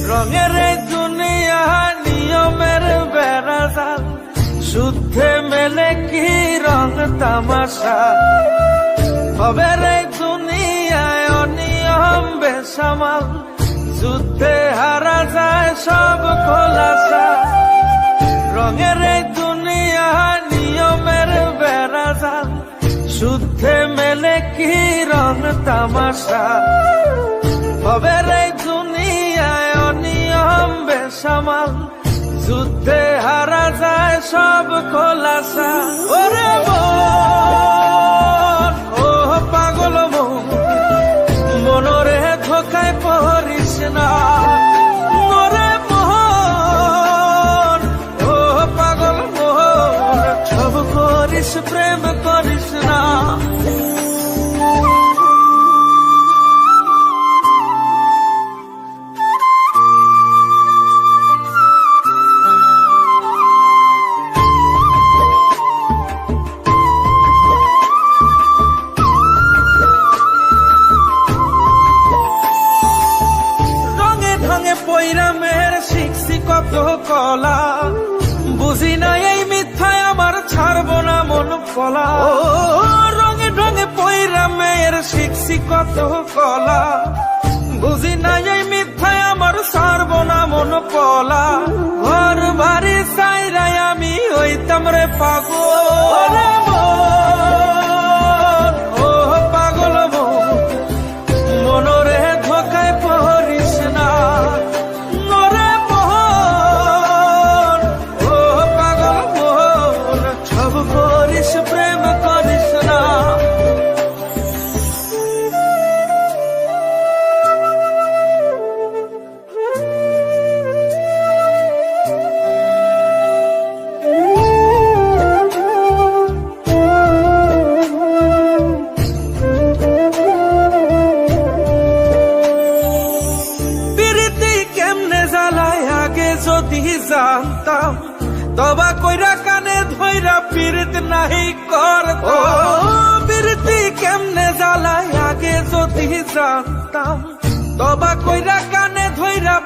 রঙের এই দুনিয়া নিয়মের বেড়াজাল, শুদ্ধে মেলে কি রং তামাশা। হবে রে দুনিয়ায় অনিয়ম বেসামাল, যুদ্ধে হারা যায় সব খোলাসা। রঙের এই দুনিয়া নিয়মের বেড়াজাল, শুদ্ধে মেলে কি রং তামাশা। হবে রে দুনিয়ায় অনিয়ম বেসামাল, যুদ্ধে হারা যায় সব খোলাসা। ওরে মন, ও পাগল মন, মনরে ধোকায় পড়িস না। ওরে মন, ও পাগল মন, সব করিস প্রেম করিস না। পৈরামের শিখছি কত কলা, বুঝি না এই মিথ্যায় আমার ছাড়বো না মন কলা। রঙে ঢঙে পৈরামের শিখছি কত কলা, বুঝি না এই মিথ্যায় আমার ছাড়বো না মন কলা। ঘর বাড়ি চাইরাই আমি হইতাম রে পাগল। ও পাগল মন, মনরে ধোকায় পড়িস না। প্রেম করিস না। প্রীতি কেমনে জ্বালায় আগে যদি জানতাম, তবা কইরা কানে ধইরা পীড়িত নাহি করতাম। প্রীতি কেমনে জ্বালায় আগে যদি জানতাম, তবা কইরা কানে ধইরা